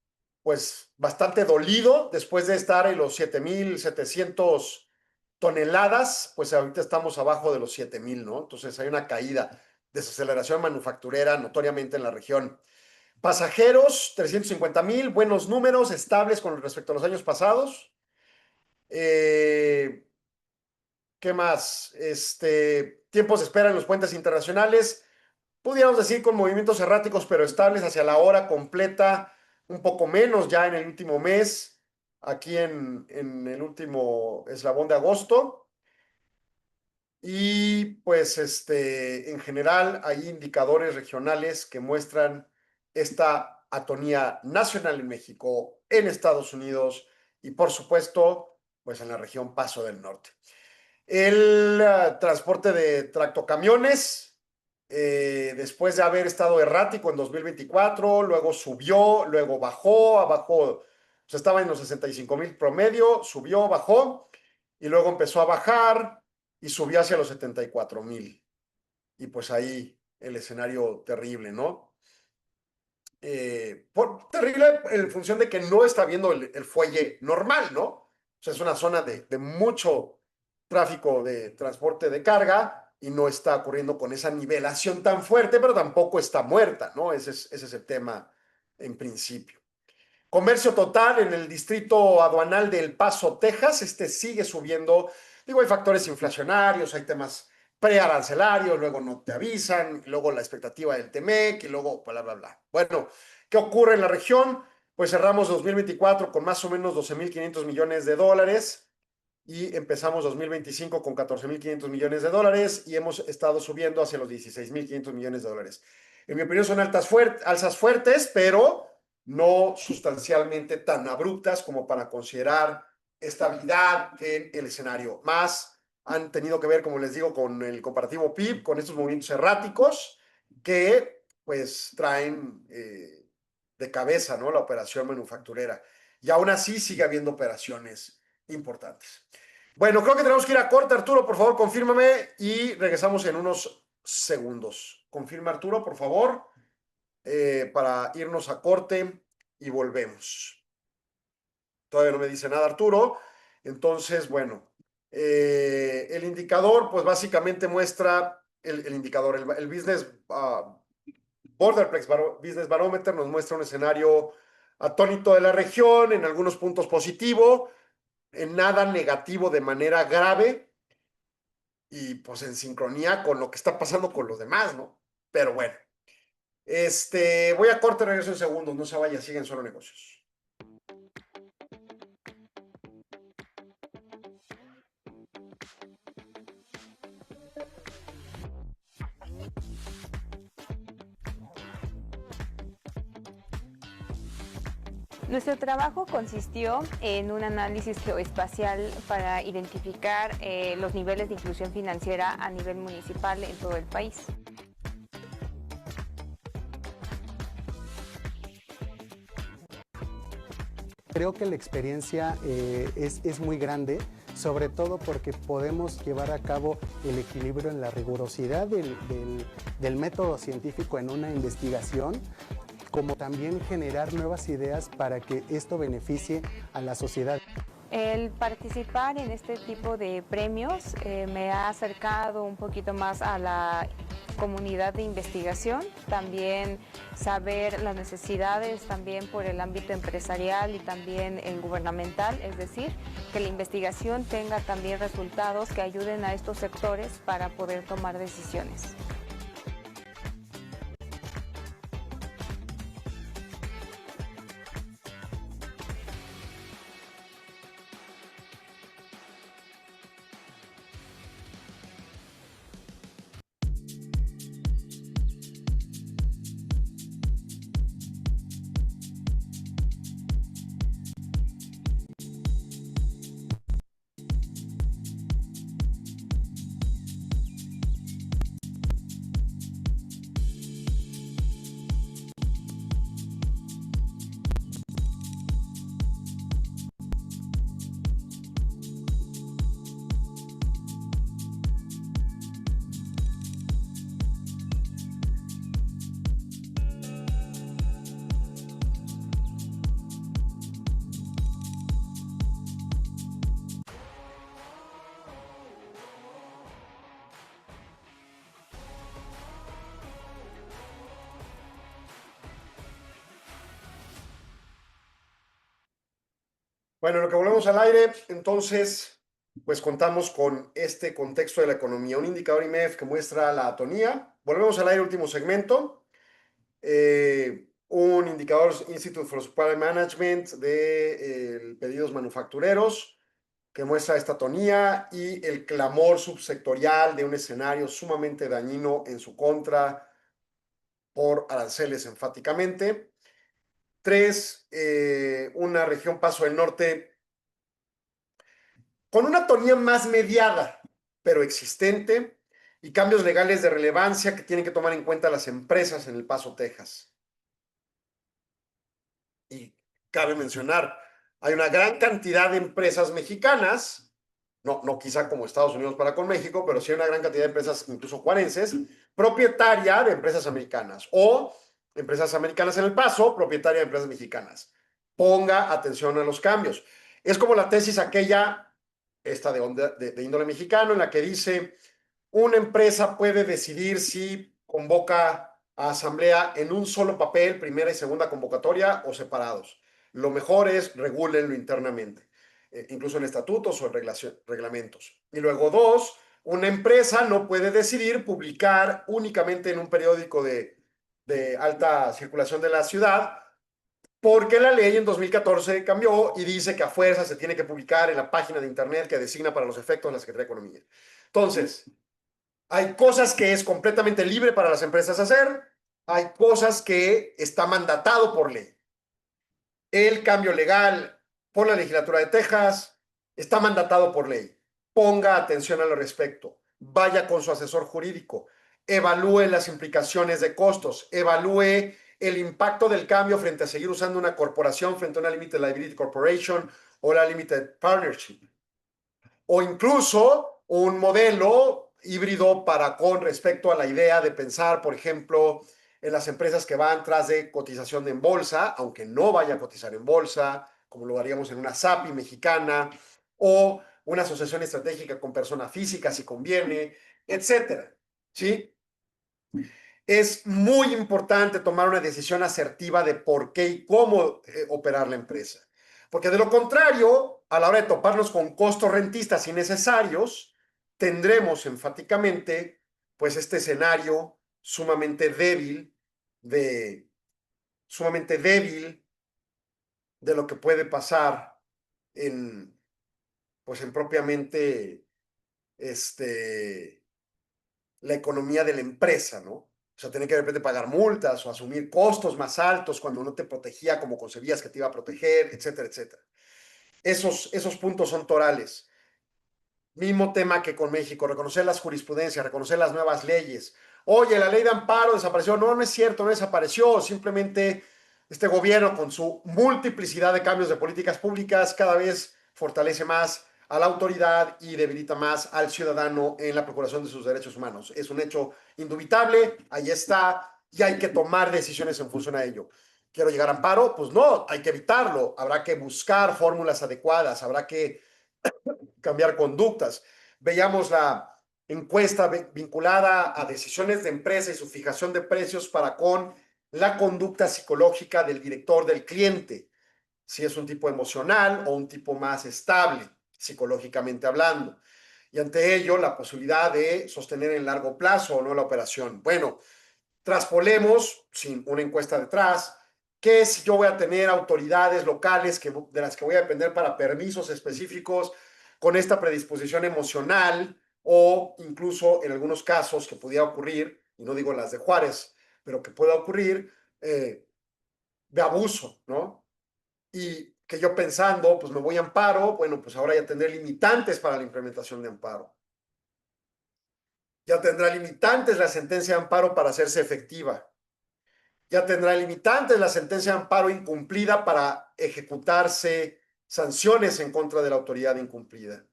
E: pues bastante dolido después de estar en los 7,700 toneladas, pues ahorita estamos abajo de los 7,000, ¿no? Entonces hay una caída, desaceleración manufacturera notoriamente en la región. Pasajeros, 350,000, buenos números, estables con respecto a los años pasados. ¿Qué más? Tiempos de espera en los puentes internacionales, pudiéramos decir con movimientos erráticos, pero estables hacia la hora completa, un poco menos ya en el último mes, aquí en el último eslabón de agosto. Y pues en general hay indicadores regionales que muestran esta atonía nacional en México, en Estados Unidos y por supuesto pues en la región Paso del Norte. El transporte de tractocamiones, después de haber estado errático en 2024, luego subió, luego bajó, o sea, estaba en los 65,000 promedio, subió, bajó, y luego empezó a bajar y subió hacia los 74,000. Y pues ahí el escenario terrible, ¿no? Terrible en función de que no está viendo el fuelle normal, ¿no? O sea, es una zona de mucho tráfico de transporte de carga y no está ocurriendo con esa nivelación tan fuerte, pero tampoco está muerta, ¿no? Ese es el tema en principio. Comercio total en el distrito aduanal de El Paso, Texas, sigue subiendo. Digo, hay factores inflacionarios, hay temas prearancelarios, luego no te avisan, luego la expectativa del TEMEC y luego bla, bla, bla. Bueno, ¿qué ocurre en la región? Pues cerramos 2024 con más o menos $12,500 millones y empezamos 2025 con $14,500 millones y hemos estado subiendo hacia los $16,500 millones. En mi opinión son alzas fuertes, pero no sustancialmente tan abruptas como para considerar estabilidad en el escenario. Más han tenido que ver, como les digo, con el comparativo PIB, con estos movimientos erráticos que pues traen de cabeza, ¿no?, la operación manufacturera. Y aún así sigue habiendo operaciones importantes. Bueno, creo que tenemos que ir a corte. Arturo, por favor, confírmame y regresamos en unos segundos. Confirma, Arturo, por favor, para irnos a corte y volvemos. Todavía no me dice nada Arturo. Entonces, bueno, el indicador, pues básicamente muestra el indicador, el Business Borderplex Business Barometer nos muestra un escenario atónito de la región, en algunos puntos positivo, en nada negativo de manera grave y pues en sincronía con lo que está pasando con los demás, ¿no? Pero bueno, voy a corte, regreso en segundos, no se vaya, siguen Solo Negocios.
F: Nuestro trabajo consistió en un análisis geoespacial para identificar los niveles de inclusión financiera a nivel municipal en todo el país.
G: Creo que la experiencia es muy grande, sobre todo porque podemos llevar a cabo el equilibrio en la rigurosidad del método científico en una investigación, como también generar nuevas ideas para que esto beneficie a la sociedad.
F: El participar en este tipo de premios me ha acercado un poquito más a la comunidad de investigación, también saber las necesidades también por el ámbito empresarial y también el gubernamental, es decir, que la investigación tenga también resultados que ayuden a estos sectores para poder tomar decisiones.
E: Bueno, en lo que volvemos al aire, entonces, pues contamos con este contexto de la economía, un indicador IMEF que muestra la atonía. Volvemos al aire, último segmento. Un indicador Institute for Supply Management de pedidos manufactureros que muestra esta atonía y el clamor subsectorial de un escenario sumamente dañino en su contra por aranceles enfáticamente. 3, una región Paso del Norte con una atonía más mediada, pero existente, y cambios legales de relevancia que tienen que tomar en cuenta las empresas en El Paso, Texas. Y cabe mencionar, hay una gran cantidad de empresas mexicanas, no quizá como Estados Unidos para con México, pero sí hay una gran cantidad de empresas, incluso juarenses, propietaria de empresas americanas, o empresas americanas en El Paso, propietaria de empresas mexicanas. Ponga atención a los cambios. Es como la tesis aquella, esta de índole mexicano, en la que dice, una empresa puede decidir si convoca a asamblea en un solo papel, primera y segunda convocatoria, o separados. Lo mejor es regúlenlo internamente, incluso en estatutos o en reglamentos. Y luego 2, una empresa no puede decidir publicar únicamente en un periódico de alta circulación de la ciudad, porque la ley en 2014 cambió y dice que a fuerza se tiene que publicar en la página de internet que designa para los efectos la Secretaría de Economía. Entonces, hay cosas que es completamente libre para las empresas hacer, hay cosas que está mandatado por ley. El cambio legal por la legislatura de Texas está mandatado por ley. Ponga atención al respecto. Vaya con su asesor jurídico. Evalúe las implicaciones de costos. Evalúe el impacto del cambio frente a seguir usando una corporación frente a una Limited Liability Corporation o la Limited Partnership. O incluso un modelo híbrido con respecto a la idea de pensar, por ejemplo, en las empresas que van tras de cotización en bolsa, aunque no vaya a cotizar en bolsa, como lo haríamos en una SAPI mexicana, o una asociación estratégica con persona física si conviene, etcétera. ¿Sí? Es muy importante tomar una decisión asertiva de por qué y cómo operar la empresa. Porque de lo contrario, a la hora de toparnos con costos rentistas innecesarios, tendremos enfáticamente pues este escenario sumamente débil de lo que puede pasar pues en propiamente la economía de la empresa, ¿no? O sea, tener que de repente pagar multas o asumir costos más altos cuando no te protegía como concebías que te iba a proteger, etcétera, etcétera. Esos puntos son torales. Mismo tema que con México, reconocer las jurisprudencias, reconocer las nuevas leyes. Oye, la ley de amparo desapareció. No, no es cierto, no desapareció. Simplemente este gobierno, con su multiplicidad de cambios de políticas públicas, cada vez fortalece más a la autoridad y debilita más al ciudadano en la procuración de sus derechos humanos. Es un hecho indubitable, ahí está, y hay que tomar decisiones en función a ello. ¿Quiero llegar a amparo? Pues no, hay que evitarlo. Habrá que buscar fórmulas adecuadas, habrá que cambiar conductas. Veíamos la encuesta vinculada a decisiones de empresa y su fijación de precios para con la conducta psicológica del director del cliente, si es un tipo emocional o un tipo más estable, psicológicamente hablando. Y ante ello, la posibilidad de sostener en largo plazo o no la operación. Bueno, traspolemos, sin una encuesta detrás, que si yo voy a tener autoridades locales de las que voy a depender para permisos específicos con esta predisposición emocional o incluso en algunos casos que pudiera ocurrir, y no digo las de Juárez, pero que pueda ocurrir, de abuso, ¿no? Y que yo pensando, pues me voy a amparo, bueno, pues ahora ya tendré limitantes para la implementación de amparo. Ya tendrá limitantes la sentencia de amparo para hacerse efectiva. Ya tendrá limitantes la sentencia de amparo incumplida para ejecutarse sanciones en contra de la autoridad incumplida.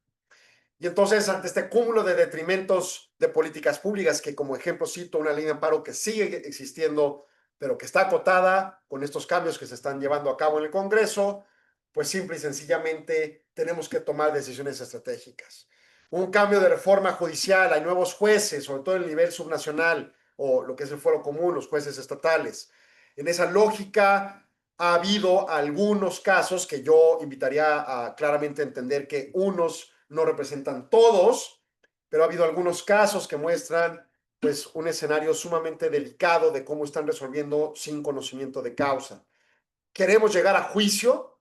E: Y entonces, ante este cúmulo de detrimentos de políticas públicas, que como ejemplo cito una ley de amparo que sigue existiendo, pero que está acotada con estos cambios que se están llevando a cabo en el Congreso, pues simple y sencillamente tenemos que tomar decisiones estratégicas. Un cambio de reforma judicial, hay nuevos jueces, sobre todo en el nivel subnacional, o lo que es el fuero común, los jueces estatales. En esa lógica ha habido algunos casos que yo invitaría a claramente entender que unos no representan todos, pero ha habido algunos casos que muestran pues un escenario sumamente delicado de cómo están resolviendo sin conocimiento de causa. ¿Queremos llegar a juicio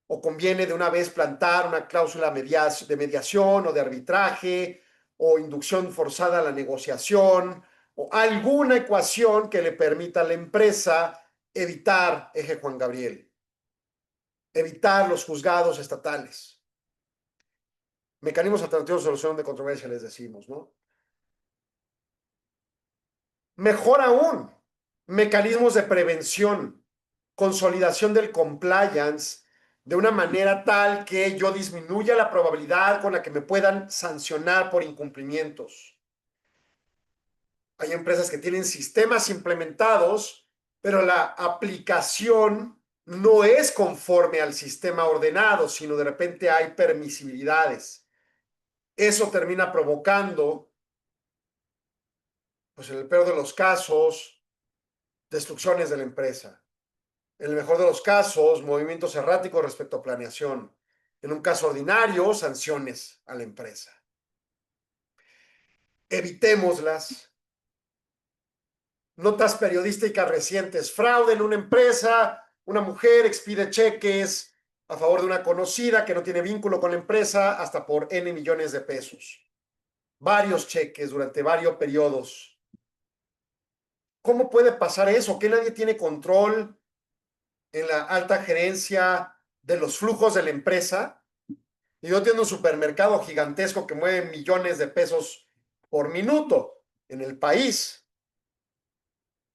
E: o conviene de una vez plantar una cláusula de mediación o de arbitraje o inducción forzada a la negociación o alguna ecuación que le permita a la empresa evitar eje Juan Gabriel, evitar los juzgados estatales? Mecanismos alternativos de solución de controversia, les decimos, ¿no? Mejor aún, mecanismos de prevención, consolidación del compliance de una manera tal que yo disminuya la probabilidad con la que me puedan sancionar por incumplimientos. Hay empresas que tienen sistemas implementados, pero la aplicación no es conforme al sistema ordenado, sino de repente hay permisibilidades. Eso termina provocando, pues en el peor de los casos, destrucciones de la empresa. En el mejor de los casos, movimientos erráticos respecto a planeación. En un caso ordinario, sanciones a la empresa. Evitémoslas. Notas periodísticas recientes. Fraude en una empresa. Una mujer expide cheques a favor de una conocida que no tiene vínculo con la empresa hasta por N millones de pesos. Varios cheques durante varios periodos. ¿Cómo puede pasar eso? ¿Que nadie tiene control en la alta gerencia de los flujos de la empresa? Y yo tengo un supermercado gigantesco que mueve millones de pesos por minuto en el país.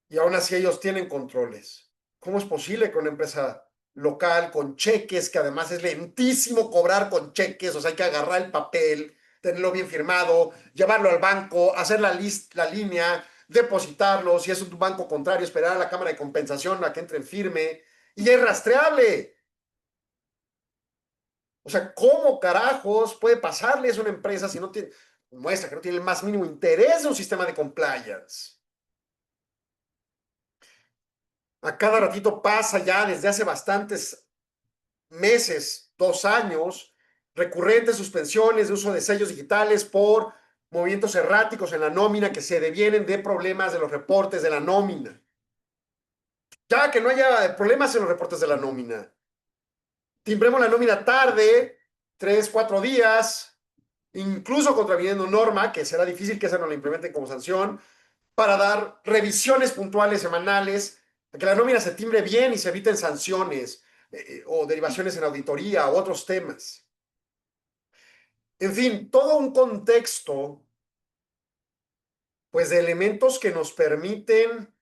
E: Y aún así ellos tienen controles. ¿Cómo es posible que una empresa local con cheques, que además es lentísimo cobrar con cheques, o sea, hay que agarrar el papel, tenerlo bien firmado, llevarlo al banco, hacer la línea, depositarlo, si es un banco contrario, esperar a la cámara de compensación a que entre en firme, y es rastreable? O sea, ¿cómo carajos puede pasarles a una empresa si no tiene, muestra que no tiene el más mínimo interés en un sistema de compliance? A cada ratito pasa ya desde hace bastantes meses, 2 años, recurrentes suspensiones de uso de sellos digitales por movimientos erráticos en la nómina que se devienen de problemas de los reportes de la nómina. Ya que no haya problemas en los reportes de la nómina. Timbremos la nómina tarde, 3, 4 días, incluso contraviniendo norma, que será difícil que esa no la implementen como sanción, para dar revisiones puntuales semanales, para que la nómina se timbre bien y se eviten sanciones o derivaciones en auditoría u otros temas. En fin, todo un contexto pues de elementos que nos permiten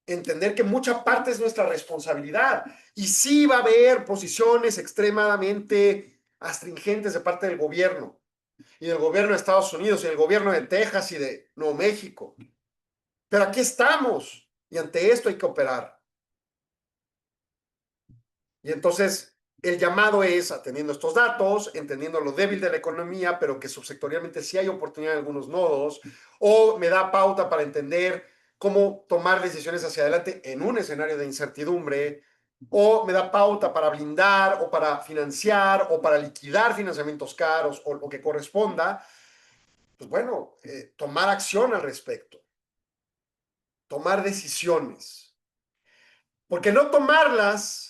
E: entender que mucha parte es nuestra responsabilidad. Y sí va a haber posiciones extremadamente astringentes de parte del gobierno, y del gobierno de Estados Unidos, y del gobierno de Texas y de Nuevo México. Pero aquí estamos, y ante esto hay que operar. Y entonces el llamado es, atendiendo estos datos, entendiendo lo débil de la economía, pero que subsectorialmente sí hay oportunidad en algunos nodos, o me da pauta para entender cómo tomar decisiones hacia adelante en un escenario de incertidumbre, o me da pauta para blindar, o para financiar, o para liquidar financiamientos caros, o lo que corresponda, pues bueno, tomar acción al respecto, tomar decisiones. Porque no tomarlas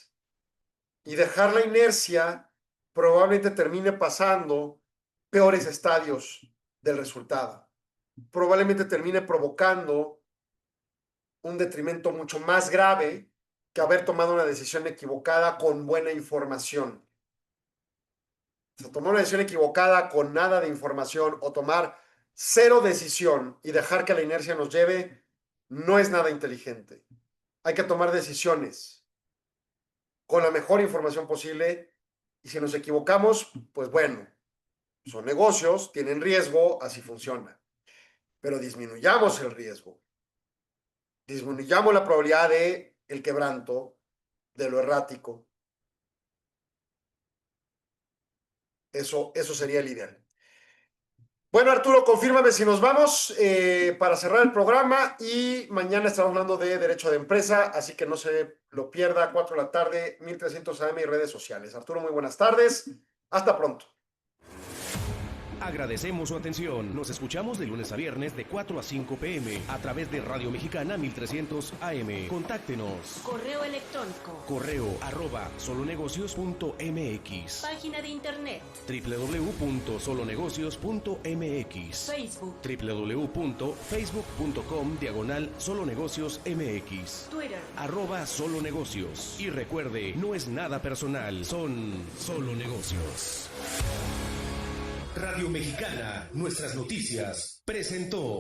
E: y dejar la inercia probablemente termine pasando peores estadios del resultado. Probablemente termine provocando un detrimento mucho más grave que haber tomado una decisión equivocada con buena información. O sea, tomar una decisión equivocada con nada de información o tomar cero decisión y dejar que la inercia nos lleve no es nada inteligente. Hay que tomar decisiones con la mejor información posible, y si nos equivocamos, pues bueno, son negocios, tienen riesgo, así funciona. Pero disminuyamos el riesgo, disminuyamos la probabilidad de el quebranto, de lo errático. Eso sería el ideal. Bueno, Arturo, confírmame si nos vamos para cerrar el programa, y mañana estamos hablando de derecho de empresa, así que no se lo pierda, 4 de la tarde, 1300 AM y redes sociales. Arturo, muy buenas tardes. Hasta pronto.
A: Agradecemos su atención. Nos escuchamos de lunes a viernes de 4 a 5 p.m. a través de Radio Mexicana 1300 AM. Contáctenos.
B: Correo electrónico.
A: correo@solonegocios.mx.
B: Página de internet.
A: www.solonegocios.mx.
B: Facebook.
A: www.facebook.com/solonegociosmx.
B: Twitter.
A: @solonegocios. Y recuerde, no es nada personal, son solo negocios. Radio Mexicana, nuestras noticias, presentó.